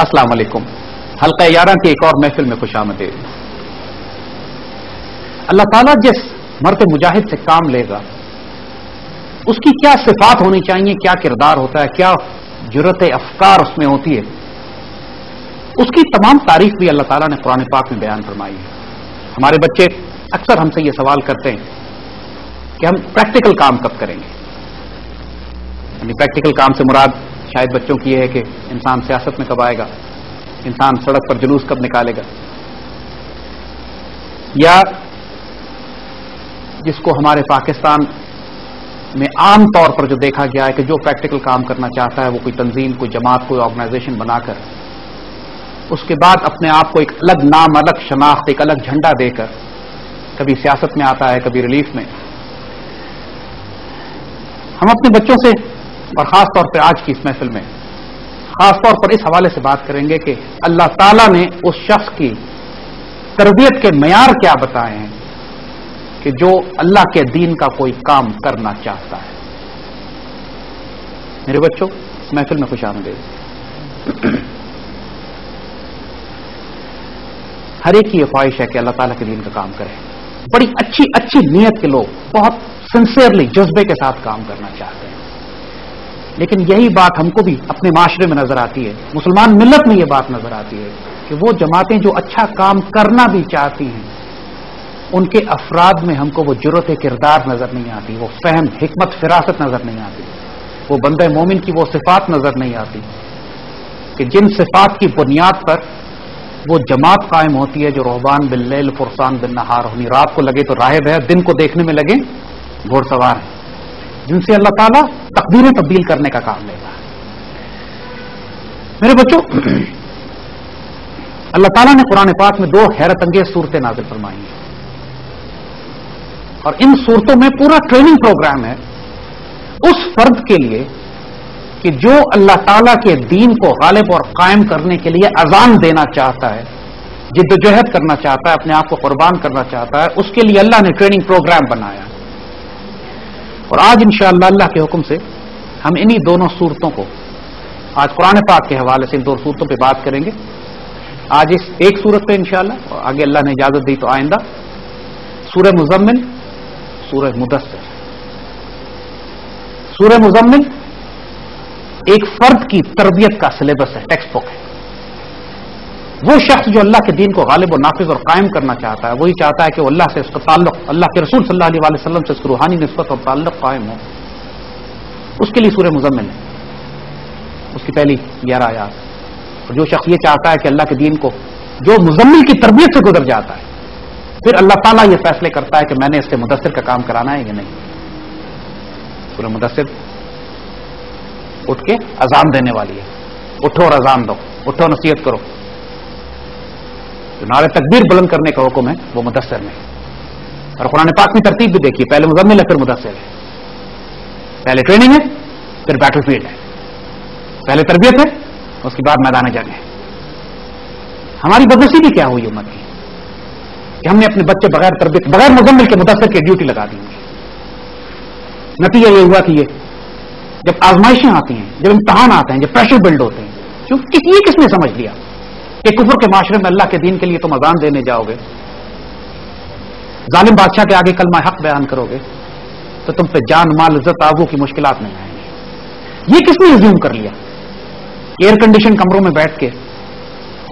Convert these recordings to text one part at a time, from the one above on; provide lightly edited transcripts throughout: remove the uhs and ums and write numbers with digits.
السلام علیکم. حلقہ 11 کی ایک اور محفل میں خوش آمدید. اللہ تعالیٰ جس مرد مجاہد سے کام لے گا اس کی کیا صفات ہونی چاہیے, کیا کردار ہوتا ہے, کیا جرأت افکار اس میں ہوتی ہے, اس کی تمام تعریف بھی اللہ تعالیٰ نے قرآن پاک میں بیان فرمائی ہے. ہمارے بچے اکثر ہم سے یہ سوال کرتے ہیں کہ ہم پریکٹیکل کام کب کریں گے. یعنی پریکٹیکل کام سے مراد شاید بچوں کی یہ ہے کہ انسان سیاست میں کب آئے گا, انسان سڑک پر جلوس کب نکالے گا, یا جس کو ہمارے پاکستان میں عام طور پر جو دیکھا گیا ہے کہ جو پریکٹیکل کام کرنا چاہتا ہے وہ کوئی تنظیم, کوئی جماعت, کوئی آرگنائزیشن بنا کر اس کے بعد اپنے آپ کو ایک الگ نام, الگ شناخت, ایک الگ جھنڈا دے کر کبھی سیاست میں آتا ہے, کبھی ریلیف میں. ہم اپنے بچوں سے اور خاص طور پہ آج کی اس محفل میں خاص طور پر اس حوالے سے بات کریں گے کہ اللہ تعالیٰ نے اس شخص کی تربیت کے معیار کیا بتائے ہیں کہ جو اللہ کے دین کا کوئی کام کرنا چاہتا ہے. میرے بچوں, اس محفل میں خوش آمدید. ہر ایک کی یہ خواہش ہے کہ اللہ تعالیٰ کے دین کا کام کرے. بڑی اچھی اچھی نیت کے لوگ بہت سنسیئرلی, جذبے کے ساتھ کام کرنا چاہتے ہیں. لیکن یہی بات ہم کو بھی اپنے معاشرے میں نظر آتی ہے, مسلمان ملت میں یہ بات نظر آتی ہے کہ وہ جماعتیں جو اچھا کام کرنا بھی چاہتی ہیں ان کے افراد میں ہم کو وہ جرأت کردار نظر نہیں آتی, وہ فہم, حکمت, فراست نظر نہیں آتی, وہ بندہ مومن کی وہ صفات نظر نہیں آتی کہ جن صفات کی بنیاد پر وہ جماعت قائم ہوتی ہے جو رہبان باللیل فرسان بالنہار ہونی, رات کو لگے تو راہب ہے, دن کو دیکھنے میں لگے گھوڑ سوار ہے, جن سے اللہ تعالیٰ تقدیریں تبدیل کرنے کا کام لے گا. میرے بچوں, اللہ تعالیٰ نے قرآن پاک میں 2 حیرت انگیز صورتیں نازل فرمائی ہیں اور ان صورتوں میں پورا ٹریننگ پروگرام ہے اس فرد کے لیے کہ جو اللہ تعالیٰ کے دین کو غالب اور قائم کرنے کے لیے اذان دینا چاہتا ہے, جدوجہد کرنا چاہتا ہے, اپنے آپ کو قربان کرنا چاہتا ہے. اس کے لیے اللہ نے ٹریننگ پروگرام بنایا. اور آج انشاءاللہ اللہ کے حکم سے ہم انہی دونوں صورتوں کو آج قرآن پاک کے حوالے سے ان 2 صورتوں پہ بات کریں گے. آج اس ایک صورت پہ انشاءاللہ, اور آگے اللہ نے اجازت دی تو آئندہ سورہ مزمل, سورہ مدثر. سورہ مزمل ایک فرد کی تربیت کا سلیبس ہے, ٹیکسٹ بک ہے. وہ شخص جو اللہ کے دین کو غالب و نافذ اور قائم کرنا چاہتا ہے, وہی چاہتا ہے کہ وہ اللہ سے اس کا تعلق, اللہ کے رسول صلی اللہ علیہ وسلم سے اس کی روحانی نسبت اور تعلق قائم ہو. اس کے لیے سورہ مزمل ہے, اس کی پہلی 11 آیات. اور جو شخص یہ چاہتا ہے کہ اللہ کے دین کو, جو مزمل کی تربیت سے گزر جاتا ہے, پھر اللہ تعالیٰ یہ فیصلے کرتا ہے کہ میں نے اس سے مدثر کا کام کرانا ہے یا نہیں. سورہ مدثر اٹھ کے اذان دینے والی ہے. اٹھو اور اذان دو, اٹھو نصیحت کرو. جو نعرہ تکبیر بلند کرنے کا حکم ہے وہ مدثر میں. اور قرآن پاک میں ترتیب بھی دیکھیے, پہلے مزمل ہے, پھر مدثر ہے. پہلے ٹریننگ ہے, پھر بیٹل فیلڈ ہے. پہلے تربیت ہے, اس کے بعد میدان جنگ ہے. ہماری بدنصیبی کیا ہوئی امت کی کہ ہم نے اپنے بچے بغیر تربیت, بغیر مزمل کے مدثر کی ڈیوٹی لگا دی. نتیجہ یہ ہوا کہ یہ جب آزمائشیں آتی ہیں, جب امتحان آتے ہیں, جب پریشر بلڈ ہوتے ہیں, یہ کس نے سمجھ لیا کہ کفر کے معاشرے میں اللہ کے دین کے لیے تم اذان دینے جاؤ گے, ظالم بادشاہ کے آگے کلمہ حق بیان کرو گے تو تم پہ جان, مال, عزت, آبرو کی مشکلات نہیں آئیں گی. یہ کس نے ایزیوم کر لیا کہ ایئر کنڈیشن کمروں میں بیٹھ کے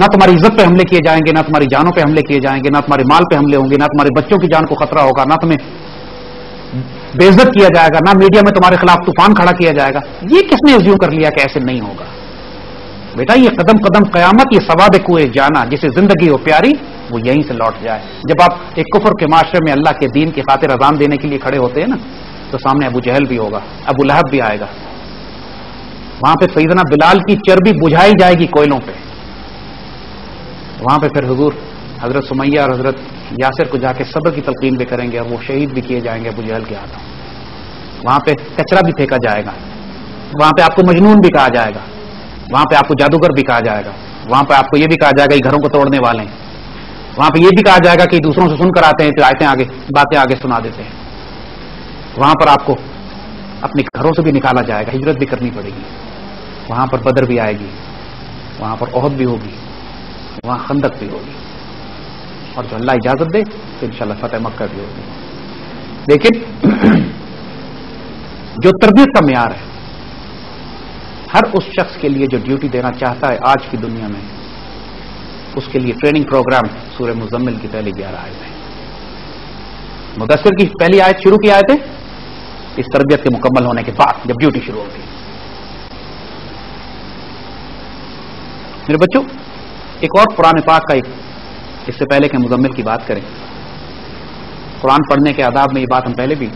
نہ تمہاری عزت پہ حملے کیے جائیں گے, نہ تمہاری جانوں پہ حملے کیے جائیں گے, نہ تمہارے مال پہ حملے ہوں گے, نہ تمہارے بچوں کی جان کو خطرہ ہوگا, نہ تمہیں بے عزت کیا جائے گا, نہ میڈیا میں تمہارے خلاف طوفان کھڑا کیا جائے گا. یہ کس نے ایزیوم کر لیا کہ ایسے نہیں ہوگا؟ بیٹا, یہ قدم قدم قیامت, یہ سواد کوئے جانا, جسے زندگی ہو پیاری وہ یہیں سے لوٹ جائے. جب آپ ایک کفر کے معاشرے میں اللہ کے دین کی خاطر اذان دینے کے لیے کھڑے ہوتے ہیں نا, تو سامنے ابو جہل بھی ہوگا, ابو لہب بھی آئے گا. وہاں پہ سیدنا بلال کی چربی بجھائی جائے گی کوئلوں پہ. وہاں پہ پھر حضور حضرت سمیہ اور حضرت یاسر کو جا کے صبر کی تلقین بھی کریں گے اور وہ شہید بھی کیے جائیں گے ابو جہل کے ہاتھوں. وہاں پہ کچرا بھی پھینکا جائے گا, وہاں پہ آپ کو مجنون بھی کہا جائے گا, وہاں پہ آپ کو جادوگر بھی کہا جائے گا, وہاں پہ آپ کو یہ بھی کہا جائے گا کہ گھروں کو توڑنے والے ہیں, وہاں پہ یہ بھی کہا جائے گا کہ دوسروں سے سن کر آتے ہیں پھر آیتیں آگے, باتیں آگے سنا دیتے ہیں. وہاں پر آپ کو اپنے گھروں سے بھی نکالا جائے گا, ہجرت بھی کرنی پڑے گی. وہاں پر بدر بھی آئے گی, وہاں پر احد بھی ہوگی، وہاں خندق بھی ہوگی، اور جو اللہ اجازت دے تو انشاءاللہ فتح مکہ بھی ہوگی. لیکن جو تربیت کا معیار ہے، ہر اس شخص کے لیے جو ڈیوٹی دینا چاہتا ہے آج کی دنیا میں، اس کے لیے ٹریننگ پروگرام سورہ مزمل کی پہلی 11 آیتیں. مدثر کی پہلی آیت شروع کی آیتیں اس تربیت کے مکمل ہونے کے بعد جب ڈیوٹی شروع ہوتی ہے. میرے بچوں، ایک اور قرآن پاک کا ایک، اس سے پہلے کہ مزمل کی بات کریں، قرآن پڑھنے کے آداب میں یہ بات ہم پہلے بھی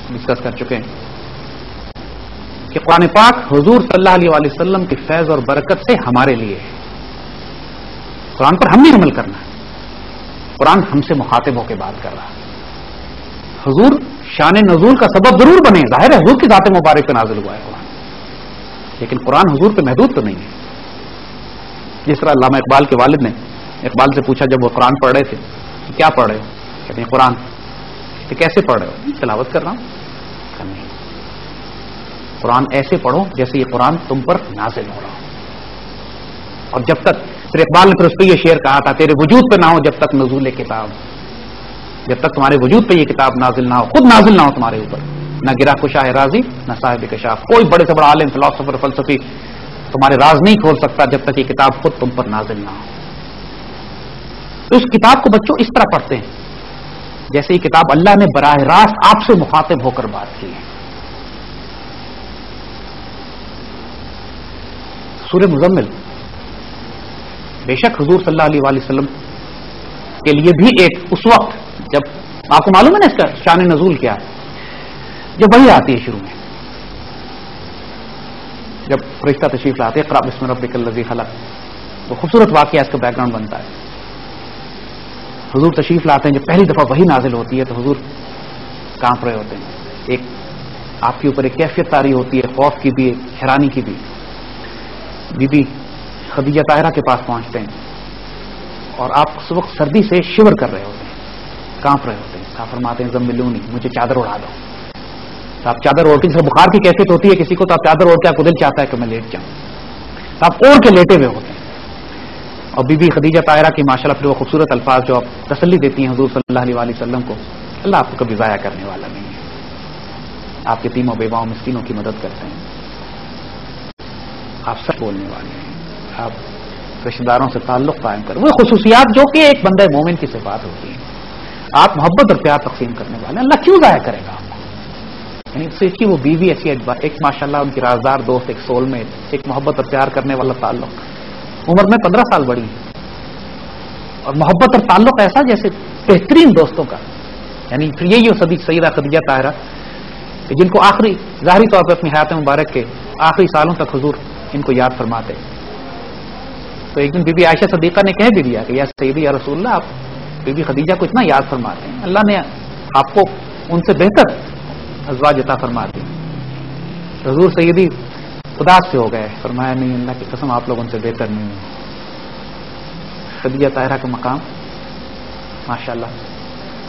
ڈسکس کر چکے ہیں کہ قرآن پاک حضور صلی اللہ علیہ وسلم کی فیض اور برکت سے ہمارے لیے ہے. قرآن پر ہم نے عمل کرنا ہے. قرآن ہم سے مخاطب ہو کے بات کر رہا ہے. حضور شان نزول کا سبب ضرور بنے، ظاہر ہے حضور کی ذات مبارک پہ نازل ہوا ہے قرآن، لیکن قرآن حضور پہ محدود تو نہیں ہے. جس طرح علامہ اقبال کے والد نے اقبال سے پوچھا جب وہ قرآن پڑھ رہے تھے کہ کیا پڑھ رہے ہو؟ کہتے ہیں قرآن. کہ کیسے پڑھ رہے ہو؟ تلاوت کر رہا ہوں. نہیں، قرآن ایسے پڑھو جیسے یہ قرآن تم پر نازل ہو رہا ہو. اور جب تک، پھر اقبال نے پھر اس پہ یہ شعر کہا تھا، تیرے وجود پہ نہ ہو جب تک نزول کتاب، جب تک تمہارے وجود پہ یہ کتاب نازل نہ ہو، خود نازل نہ ہو تمہارے اوپر، نہ گرا کشا ہے رازی نہ صاحب کشاف. کوئی بڑے سے بڑا عالم، فلاسفر، فلسفی تمہارے راز نہیں کھول سکتا جب تک یہ کتاب خود تم پر نازل نہ ہو. تو اس کتاب کو بچوں اس طرح پڑھتے ہیں جیسے یہ کتاب اللہ نے براہ راست آپ سے مخاطب ہو کر بات کی ہے. سورہ مزمل بے شک حضور صلی اللہ علیہ وآلہ وسلم کے لیے بھی ایک، اس وقت جب آپ کو معلوم ہے نا اس کا شان نزول کیا ہے، جب وحی آتی ہے شروع میں، جب فرشتہ تشریف لاتے ہیں، اقرأ بسم ربک الذی خلق، وہ خوبصورت واقعہ اس کا بیک گراؤنڈ بنتا ہے. حضور تشریف لاتے ہیں، جب پہلی دفعہ وحی نازل ہوتی ہے تو حضور کانپ رہے ہوتے ہیں. ایک آپ کے اوپر ایک کیفیت طاری ہوتی ہے، خوف کی بھی، حیرانی کی بھی. بی بی خدیجہ طاہرہ کے پاس پہنچتے ہیں اور آپ اس وقت سردی سے شیور کر رہے ہوتے ہیں، کانپ رہے ہوتے ہیں. آپ فرماتے ہیں زملونی، مجھے چادر اڑا دو. تو آپ چادر اوڑھ کے، جیسے بخار کی کیفیت ہوتی ہے کسی کو، تو آپ چادر اوڑھ کے، آپ کو دل چاہتا ہے کہ میں لیٹ جاؤں، تو آپ اوڑھ کے لیٹے ہوئے ہوتے ہیں. اور بی بی خدیجہ طاہرہ کی ماشاءاللہ پھر وہ خوبصورت الفاظ جو آپ تسلی دیتی ہیں حضور صلی اللہ علیہ وآلہ وسلم کو، اللہ آپ کو کبھی ضائع کرنے والا نہیں ہے، آپ کے یتیموں بیواؤں مسکینوں کی مدد کرتے ہیں، آپ سچ بولنے والے ہیں، آپ رشتہ داروں سے تعلق قائم کریں. وہ خصوصیات جو کہ ایک بندہ مومن کی صفات ہوتی ہیں. آپ محبت اور پیار تقسیم کرنے والے ہیں، اللہ کیوں ضائع کرے گا آپ کو؟ یعنی سوچیے وہ بیوی ایسی ایک ماشاءاللہ ان کی رازدار دوست، ایک سول میٹ، ایک محبت اور پیار کرنے والا تعلق، عمر میں 15 سال بڑی ہے، اور محبت اور تعلق ایسا جیسے بہترین دوستوں کا. یعنی پھر یہی وہ سیدہ خدیجہ طاہرہ جن کو آخری ظاہری طور پر اپنی حیات مبارک کے آخری سالوں تک حضور ان کو یاد فرماتے. تو ایک دن بی بی عائشہ صدیقہ نے کہہ بھی دیا کہ یا سیدی یا رسول اللہ، آپ بی بی خدیجہ کو اتنا یاد فرماتے ہیں، اللہ نے آپ کو ان سے بہتر ازواج عطا فرماتے ہیں. حضور سیدی اداس سے ہو گئے، فرمایا نہیں، اللہ کی قسم آپ لوگ ان سے بہتر نہیں ہیں. خدیجہ طاہرہ کا مقام ماشاءاللہ.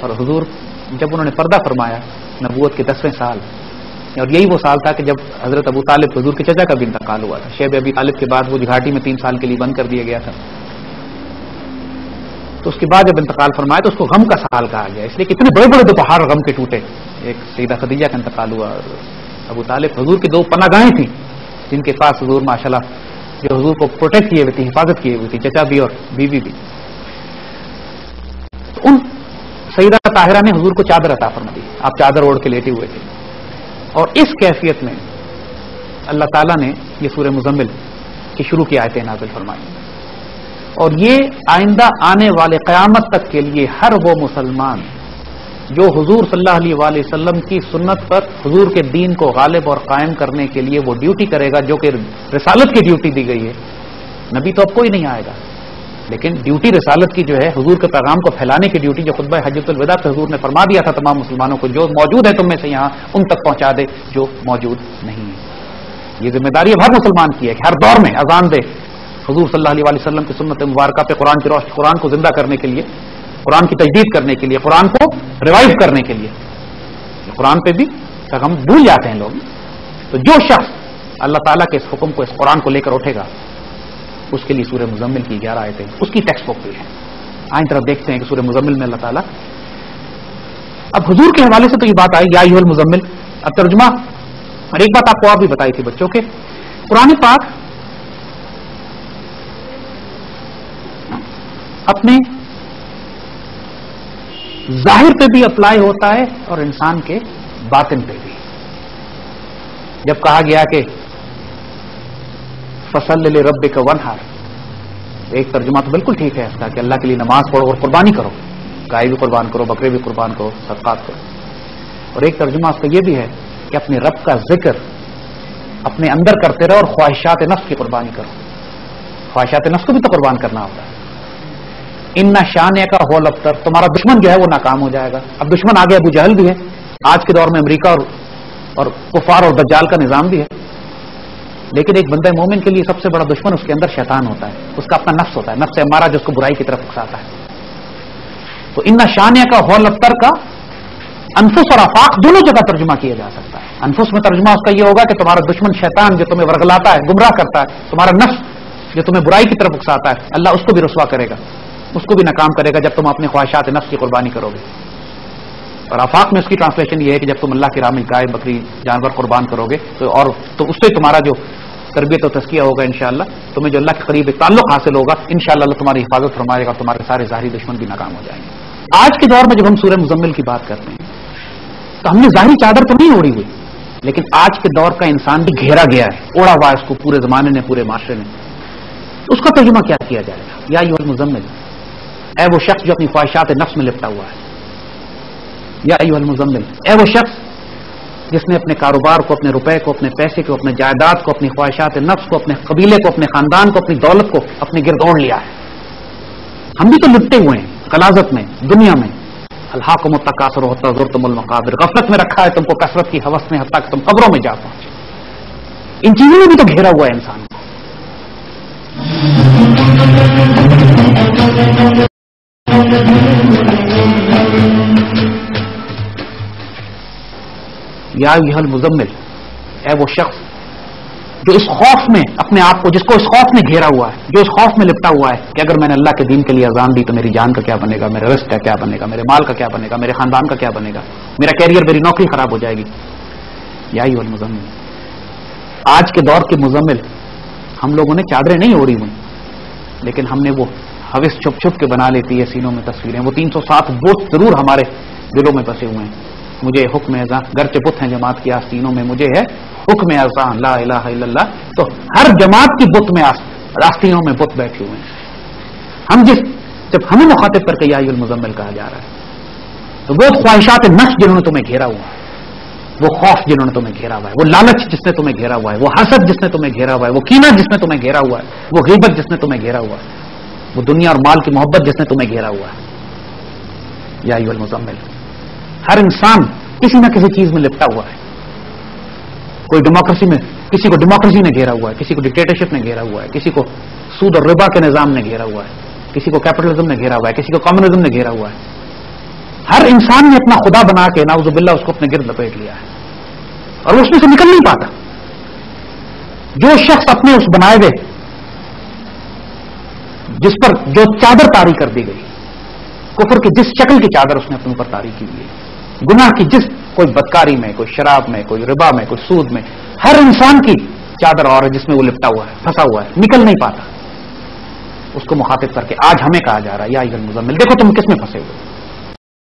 اور حضور جب انہوں نے پردہ فرمایا نبوت کے 10ویں سال، اور یہی وہ سال تھا کہ جب حضرت ابو طالب حضور کے چچا کا بھی انتقال ہوا تھا. شیب ابی طالب کے بعد وہ گھاٹی میں 3 سال کے لیے بند کر دیا گیا تھا. تو اس کے بعد جب انتقال فرمایا تو اس کو غم کا سال کہا گیا، اس لیے کتنے بڑے بڑے دوپہار غم کے ٹوٹے. ایک سیدہ خدیجہ کا انتقال ہوا، اور ابو طالب حضور کی 2 پناہ گاہیں تھیں جن کے پاس حضور ماشاءاللہ جو حضور کو پروٹیکٹ کیے ہوئے تھے، حفاظت کیے ہوئے تھی، چچا بھی اور بیوی بھی. تو ان سیدہ طاہرہ نے حضور کو چادر عطا فرما دی، آپ چادر اوڑھ کے لیٹے ہوئے تھے. اور اس کیفیت میں اللہ تعالیٰ نے یہ سورہ مزمل کی شروع کی آیتیں نازل فرمائی. اور یہ آئندہ آنے والے قیامت تک کے لیے ہر وہ مسلمان جو حضور صلی اللہ علیہ وآلہ وسلم کی سنت پر حضور کے دین کو غالب اور قائم کرنے کے لیے وہ ڈیوٹی کرے گا، جو کہ رسالت کی ڈیوٹی دی گئی ہے. نبی تو اب کوئی نہیں آئے گا، لیکن ڈیوٹی رسالت کی جو ہے حضور کے پیغام کو پھیلانے کی ڈیوٹی، جو خطبہ حجۃ الوداع پہ حضور نے فرما دیا تھا تمام مسلمانوں کو، جو موجود ہے تم میں سے یہاں ان تک پہنچا دے جو موجود نہیں ہے. یہ ذمہ داری اب ہر مسلمان کی ہے کہ ہر دور میں اذان دے حضور صلی اللہ علیہ وآلہ وسلم کی سنت مبارکہ پہ قرآن کی روشنی، قرآن کو زندہ کرنے کے لیے، قرآن کی تجدید کرنے کے لیے، قرآن کو ریوائو کرنے کے لیے. قرآن پہ بھی ہم بھول جاتے ہیں لوگ. تو جو شخص اللہ تعالیٰ کے اس حکم کو، اس قرآن کو لے کر اٹھے گا، اس کے لیے سورہ مزمل کی 11 آیتیں اس کی ٹیکسٹ بک بھی ہے. آئیں طرف دیکھتے ہیں کہ سورہ مزمل میں اللہ تعالیٰ اب حضور کے حوالے سے تو یہ بات آئی یا ایھا المزمل. اب ترجمہ اور ایک بات آپ کو اور بھی بتائی تھی بچوں کے قرآن پاک اپنے ظاہر پہ بھی اپلائی ہوتا ہے اور انسان کے باطن پہ بھی. جب کہا گیا کہ فصل لربک وانحر، ایک ترجمہ تو بالکل ٹھیک ہے اس کا کہ اللہ کے لیے نماز پڑھو اور قربانی کرو، گائے بھی قربان کرو، بکرے بھی قربان کرو، صدقات کرو. اور ایک ترجمہ اس کا یہ بھی ہے کہ اپنے رب کا ذکر اپنے اندر کرتے رہو اور خواہشات نفس کی قربانی کرو. خواہشات نفس کو بھی تو قربان کرنا ہوتا ہے. ان شان کا ہول ابتر، تمہارا دشمن جو ہے وہ ناکام ہو جائے گا. اب دشمن آگے ابو جہل بھی ہے، آج کے دور میں امریکہ اور کفار اور دجال کا نظام بھی ہے. لیکن ایک بندہ مومن کے لیے سب سے بڑا دشمن اس کے اندر شیطان ہوتا ہے، اس کا اپنا نفس ہوتا ہے، نفس امارہ جو اس کو برائی کی طرف اکساتا ہے. تو ان شانیہ کا ہول ابتر کا انفس اور آفاق دونوں جگہ ترجمہ کیا جا سکتا ہے. انفس میں ترجمہ اس کا یہ ہوگا کہ تمہارا دشمن شیطان جو تمہیں ورگلاتا ہے، گمراہ کرتا ہے، تمہارا نفس جو تمہیں برائی کی طرف اکساتا ہے، اللہ اس کو بھی رسوا کرے گا، اس کو بھی ناکام کرے گا جب تم اپنے خواہشات نفس کی قربانی کرو گے. اور آفاق میں اس کی ٹرانسلیشن یہ ہے کہ جب تم اللہ کی راہ میں گائے بکری جانور قربان کرو گے تو اس سے تمہارا جو تربیت و تزکیہ ہوگا انشاءاللہ، تمہیں جو اللہ کے قریب ایک تعلق حاصل ہوگا انشاءاللہ اللہ تمہاری حفاظت فرمائے گا اور تمہارے سارے ظاہری دشمن بھی ناکام ہو جائیں گے. آج کے دور میں جب ہم سورہ مزمل کی بات کرتے ہیں تو ہم نے ظاہری چادر تو نہیں اوڑی ہوئی، لیکن آج کے دور کا انسان بھی گھیرا گیا ہے، اوڑا ہوا ہے اس کو پورے زمانے نے، پورے معاشرے نے. اس کا ترجمہ کیا کیا جائے گا؟ یا ایھا المزمل، اے وہ شخص جو اپنی خواہشات نفس میں لپٹا ہوا ہے. یا ایھا المزمل، اے وہ شخص جس نے اپنے کاروبار کو، اپنے روپے کو، اپنے پیسے کو، اپنے جائیداد کو، اپنی خواہشات نفس کو، اپنے قبیلے کو، اپنے خاندان کو، اپنی دولت کو اپنے گرد اوڑھ لیا ہے. ہم بھی تو لپٹے ہوئے ہیں غلاظت میں، دنیا میں. الہاکم التکاثر حتی زرتم المقابر، غفلت میں رکھا ہے تم کو کثرت کی ہوس نے حتیٰ کہ تم قبروں میں جا پہنچے. ان چیزوں میں بھی تو گھیرا ہوا ہے انسان کو. یا ایھا المزمل، اے وہ شخص جو اس خوف میں اپنے آپ کو، جس کو اس خوف نے گھیرا ہوا ہے، جو اس خوف میں لپٹا ہوا ہے کہ اگر میں نے اللہ کے دین کے لیے اذان دی تو میری جان کا کیا بنے گا، میرے رزق کا کیا بنے گا، میرے مال کا کیا بنے گا، میرے خاندان کا کیا بنے گا، میرا کیریئر، میری نوکری خراب ہو جائے گی. یا ایھا المزمل، آج کے دور کے مزمل ہم لوگوں نے چادریں نہیں اوڑی ہوئی، لیکن ہم نے وہ حوث چھپ چھپ کے بنا لیتی ہے سینوں میں تصویریں. وہ 307 بت ضرور ہمارے دلوں میں بسے ہوئے ہیں. مجھے حکم اذان، گرچہ بت ہیں جماعت کی آستینوں میں، مجھے ہے حکم اذان لا الہ الا اللہ. تو ہر جماعت کی بت میں آستینوں میں بت بیٹھے ہوئے ہیں. ہم جب ہمیں مخاطب کر کے یا ایھا المزمل کہا جا رہا ہے تو وہ خواہشات نفس جنہوں نے تمہیں گھیرا ہوا ہے، وہ خوف جنہوں نے تمہیں گھیرا ہوا ہے، وہ لالچ جس نے تمہیں گھیرا ہوا ہے، وہ حسد جس نے تمہیں گھیرا ہوا ہے، وہ کینہ جس نے تمہیں گھیرا ہوا ہے، وہ غیبت جس نے تمہیں گھیرا ہوا ہے، وہ دنیا اور مال کی محبت جس نے تمہیں گھیرا ہوا ہے. یا ایھا المزمل، ہر انسان کسی نہ کسی چیز میں لپٹا ہوا ہے. کوئی ڈیموکریسی میں، کسی کو ڈیموکریسی نے گھیرا ہوا ہے، کسی کو ڈکٹیٹرشپ نے گھیرا ہوا ہے، کسی کو سود اور ربا کے نظام نے گھیرا ہوا ہے، کسی کو کیپٹلزم نے گھیرا ہوا ہے، کسی کو کمیونزم نے گھیرا ہوا ہے. ہر انسان نے اپنا خدا بنا کے نعوذ باللہ اس کو اپنے گرد لپیٹ لیا ہے اور اس میں سے نکل نہیں پاتا. جو شخص اپنے اس بنائے ہوئے جس پر جو چادر طاری کر دی گئی، کفر کی جس شکل کی چادر اس نے اپنے اوپر طاری کی ہوئی، گناہ کی جس، کوئی بدکاری میں، کوئی شراب میں، کوئی ربا میں، کوئی سود میں، ہر انسان کی چادر اور ہے جس میں وہ لپٹا ہوا ہے، پھنسا ہوا ہے، نکل نہیں پاتا. اس کو مخاطب کر کے آج ہمیں کہا جا رہا ہے یا ایھا المزمل، دیکھو تم کس میں پھنسے ہوئے.